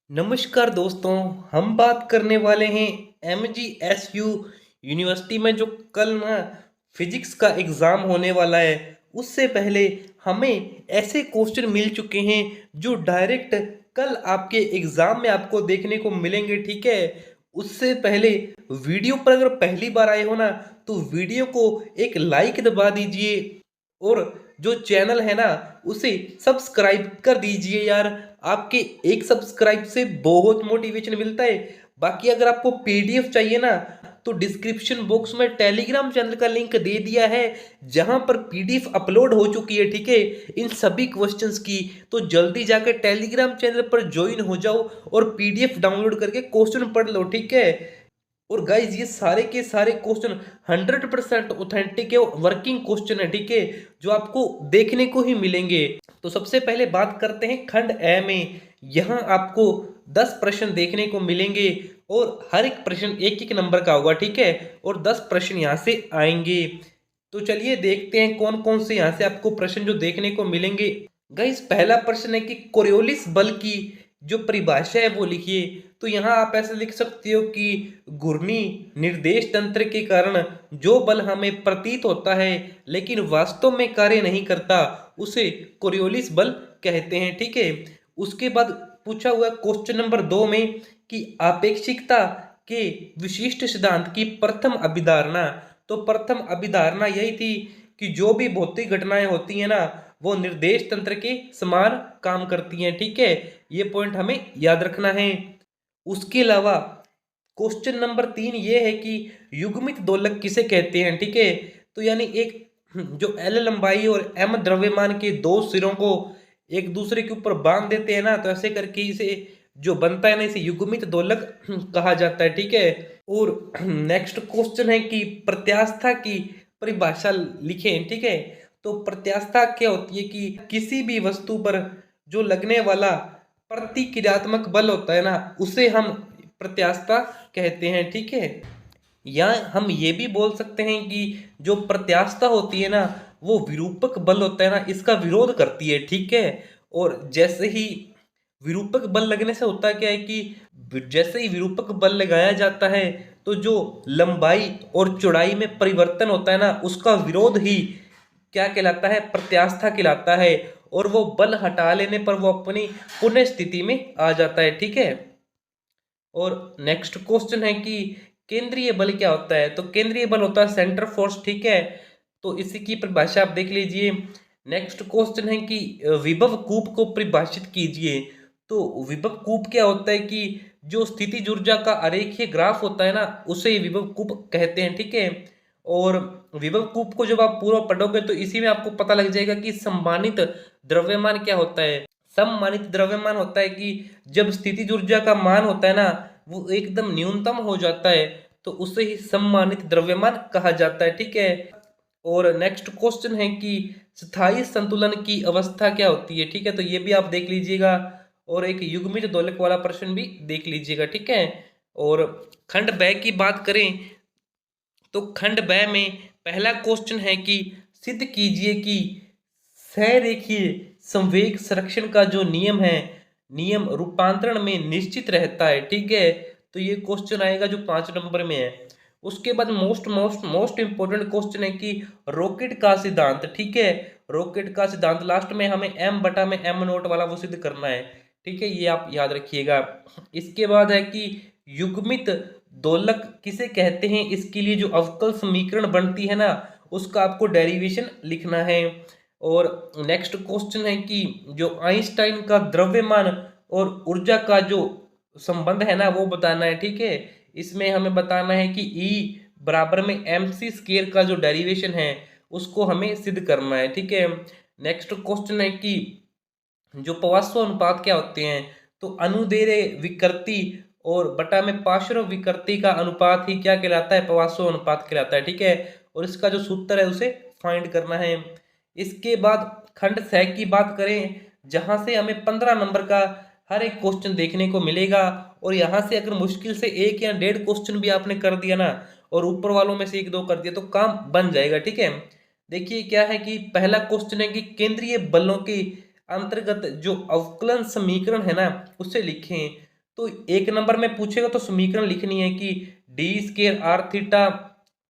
नमस्कार दोस्तों। हम बात करने वाले हैं MGSU यूनिवर्सिटी में जो कल ना फिजिक्स का एग्ज़ाम होने वाला है। उससे पहले हमें ऐसे क्वेश्चन मिल चुके हैं जो डायरेक्ट कल आपके एग्ज़ाम में आपको देखने को मिलेंगे, ठीक है। उससे पहले वीडियो पर अगर पहली बार आए हो ना तो वीडियो को एक लाइक दबा दीजिए और जो चैनल है ना उसे सब्सक्राइब कर दीजिए यार। आपके एक सब्सक्राइब से बहुत मोटिवेशन मिलता है। बाकी अगर आपको पीडीएफ चाहिए ना तो डिस्क्रिप्शन बॉक्स में टेलीग्राम चैनल का लिंक दे दिया है जहां पर पीडीएफ अपलोड हो चुकी है, ठीक है, इन सभी क्वेश्चंस की। तो जल्दी जाकर टेलीग्राम चैनल पर ज्वाइन हो जाओ और पीडीएफ डाउनलोड करके क्वेश्चन पढ़ लो, ठीक है। और गाइज ये सारे के सारे क्वेश्चन 100% ऑथेंटिक है, वर्किंग क्वेश्चन है, ठीक है, जो आपको देखने को ही मिलेंगे। तो सबसे पहले बात करते हैं खंड ए में। यहाँ आपको 10 प्रश्न देखने को मिलेंगे और हर एक प्रश्न एक एक नंबर का होगा, ठीक है, और 10 प्रश्न यहाँ से आएंगे। तो चलिए देखते हैं कौन कौन से यहाँ से आपको प्रश्न जो देखने को मिलेंगे। गाइस पहला प्रश्न है कि कोरियोलिस बल की जो परिभाषा है वो लिखिए। तो यहाँ आप ऐसे लिख सकते हो कि घूर्णी निर्देश तंत्र के कारण जो बल हमें प्रतीत होता है लेकिन वास्तव में कार्य नहीं करता उसे कोरियोलिस बल कहते हैं, ठीक है। उसके बाद पूछा हुआ क्वेश्चन नंबर 2 में कि आपेक्षिकता के विशिष्ट सिद्धांत की प्रथम अभिधारणा। तो प्रथम अभिधारणा यही थी कि जो भी भौतिक घटनाएं होती हैं ना वो निर्देश तंत्र के समान काम करती हैं, ठीक है। ये पॉइंट हमें याद रखना है। उसके अलावा क्वेश्चन नंबर 3 ये है कि युग्मित दोलक किसे कहते हैं, ठीक है। तो यानी एक जो एल लंबाई और एम द्रव्यमान के दो सिरों को एक दूसरे के ऊपर बांध देते हैं ना, तो ऐसे करके इसे जो बनता है ना इसे युग्मित दोलक कहा जाता है, ठीक है। और नेक्स्ट क्वेश्चन है कि प्रत्यास्था की परिभाषा लिखें, ठीक है। तो प्रत्यास्था क्या होती है कि किसी भी वस्तु पर जो लगने वाला प्रतिक्रियात्मक बल होता है ना उसे हम प्रत्यास्था कहते हैं, ठीक है। या हम ये भी बोल सकते हैं कि जो प्रत्यास्था होती है ना वो विरूपक बल होता है ना इसका विरोध करती है, ठीक है। और जैसे ही विरूपक बल लगने से होता क्या है कि जैसे ही विरूपक बल लगाया जाता है तो जो लंबाई और चौड़ाई में परिवर्तन होता है ना उसका विरोध ही क्या कहलाता है, प्रत्यास्था कहलाता है। और वो बल हटा लेने पर वो अपनी पुनः स्थिति में आ जाता है, ठीक है। और नेक्स्ट क्वेश्चन है कि केंद्रीय बल क्या होता है। तो केंद्रीय बल होता है सेंटर फोर्स, ठीक है। तो इसी की परिभाषा आप देख लीजिए। नेक्स्ट क्वेश्चन है कि विभव कूप को परिभाषित कीजिए। तो विभव कूप क्या होता है कि जो स्थितिज ऊर्जा का आरेखीय ग्राफ होता है ना उसे विभव कूप कहते हैं, ठीक है। और विभव कूप को जब आप पूरा पढ़ोगे तो इसी में आपको पता लग जाएगा कि सम्मानित द्रव्यमान क्या होता है। सम्मानित द्रव्यमान होता है कि जब स्थितिज ऊर्जा का मान होता है ना वो एकदम न्यूनतम हो जाता है तो उसे ही सम्मानित द्रव्यमान कहा जाता है, ठीक है। और नेक्स्ट क्वेश्चन है कि स्थायी संतुलन की अवस्था क्या होती है, ठीक है। तो ये भी आप देख लीजिएगा और एक युग्मित दोलक वाला प्रश्न भी देख लीजिएगा, ठीक है। और खंड ब की बात करें तो खंड ब में पहला क्वेश्चन है कि सिद्ध कीजिए कि सरेखीय संवेग संरक्षण का जो नियम है नियम रूपांतरण में निश्चित रहता है, ठीक है। तो ये क्वेश्चन आएगा जो 5 नंबर में है। उसके बाद most most most important question है कि रॉकेट का सिद्धांत, ठीक है। रॉकेट का सिद्धांत लास्ट में हमें एम बटा में एम नोट वाला वो सिद्ध करना है, ठीक है, ये आप याद रखिएगा। इसके बाद है कि युग्मित दोलक किसे कहते हैं, इसके लिए जो अवकल समीकरण बनती है ना उसका आपको डेरिवेशन लिखना है। और नेक्स्ट क्वेश्चन है कि जो आइंस्टाइन का द्रव्यमान और ऊर्जा का जो संबंध है ना वो बताना है, ठीक है। इसमें हमें बताना है कि E बराबर में mc स्क्वायर का जो डेरिवेशन है उसको हमें सिद्ध करना है, ठीक है। नेक्स्ट क्वेश्चन है कि जो पवास्व अनुपात क्या होते हैं। तो अनुदैर्य विकृति और बटा में पार्श्व विकृति का अनुपात ही क्या कहलाता है, पवास्व अनुपात कहलाता है, ठीक है। और इसका जो सूत्र है उसे फाइंड करना है। इसके बाद खंड 6 की बात करें जहां से हमें 15 नंबर का हर एक क्वेश्चन देखने को मिलेगा। और यहाँ से अगर मुश्किल से 1 या 1.5 क्वेश्चन भी आपने कर दिया ना और ऊपर वालों में से 1-2 कर दिया तो काम बन जाएगा, ठीक है। देखिए क्या है कि पहला क्वेश्चन है कि केंद्रीय बलों की अंतर्गत जो अवकलन समीकरण है ना उसे लिखें। तो 1 नंबर में पूछेगा तो समीकरण लिखनी है कि डी स्केयर आर थीटा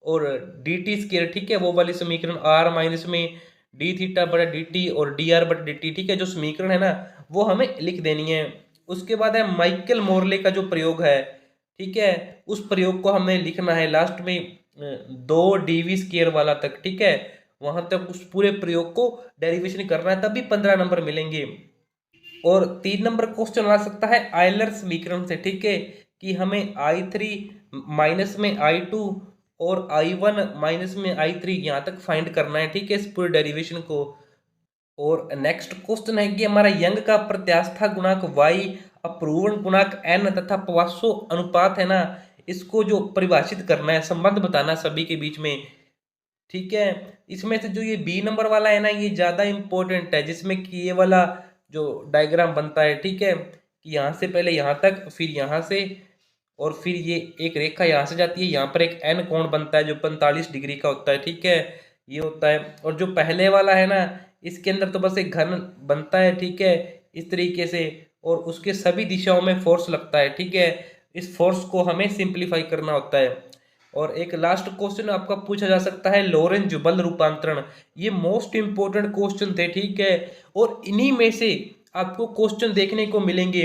और डी टी स्केयर, ठीक है, वो वाली समीकरण आर माइनस में डी थीटा बटा डी टी और डी आर बटा डी टी, ठीक है, जो समीकरण है ना वो हमें लिख देनी है। उसके बाद है माइकल मोरले का जो प्रयोग है, ठीक है, उस प्रयोग को हमें लिखना है लास्ट में 2 डी वी स्केयर वाला तक, ठीक है, वहां तक उस पूरे प्रयोग को डेरिवेशन करना है, तभी 15 नंबर मिलेंगे। और 3 नंबर क्वेश्चन आ सकता है आयलर समीकरण से, ठीक है, कि हमें I3 माइनस में I2 और I1 माइनस में I3 यहाँ तक फाइंड करना है, ठीक है, इस पूरे डेरिवेशन को। और नेक्स्ट क्वेश्चन है कि हमारा यंग का प्रत्यास्था गुणांक y, अपूर्वण गुणांक n तथा पवासो अनुपात है ना, इसको जो परिभाषित करना है, संबंध बताना है सभी के बीच में, ठीक है। इसमें से जो ये बी नंबर वाला है ना, ये ज्यादा इंपॉर्टेंट है, जिसमें कि ये वाला जो डायग्राम बनता है, ठीक है, कि यहाँ से पहले यहाँ तक, फिर यहाँ से, और फिर ये एक रेखा यहाँ से जाती है, यहाँ पर एक एन कोण बनता है जो 45 डिग्री का होता है, ठीक है, ये होता है। और जो पहले वाला है ना, इसके अंदर तो बस एक घन बनता है, ठीक है, इस तरीके से, और उसके सभी दिशाओं में फोर्स लगता है, ठीक है, इस फोर्स को हमें सिंप्लीफाई करना होता है। और एक लास्ट क्वेश्चन आपका पूछा जा सकता है लोरेंज बल रूपांतरण, ये मोस्ट इंपोर्टेंट क्वेश्चन थे, ठीक है, और इन्हीं में से आपको क्वेश्चन देखने को मिलेंगे।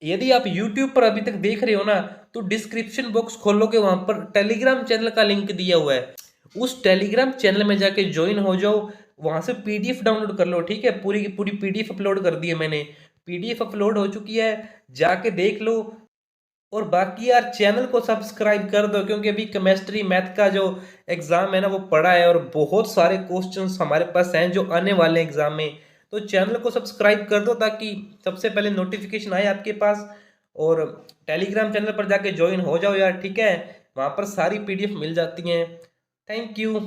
यदि आप YouTube पर अभी तक देख रहे हो ना, तो डिस्क्रिप्शन बॉक्स खोलोगे, वहां पर टेलीग्राम चैनल का लिंक दिया हुआ है, उस टेलीग्राम चैनल में जाके ज्वाइन हो जाओ, वहां से PDF डाउनलोड कर लो, ठीक है, पूरी की पूरी PDF अपलोड कर दी है मैंने, PDF अपलोड हो चुकी है, जाके देख लो। और बाकी यार चैनल को सब्सक्राइब कर दो, क्योंकि अभी केमिस्ट्री मैथ का जो एग्जाम है ना वो पड़ा है, और बहुत सारे क्वेश्चंस हमारे पास हैं जो आने वाले एग्जाम में। तो चैनल को सब्सक्राइब कर दो ताकि सबसे पहले नोटिफिकेशन आए आपके पास, और टेलीग्राम चैनल पर जाके ज्वाइन हो जाओ यार, ठीक है, वहाँ पर सारी PDF मिल जाती हैं। Thank you.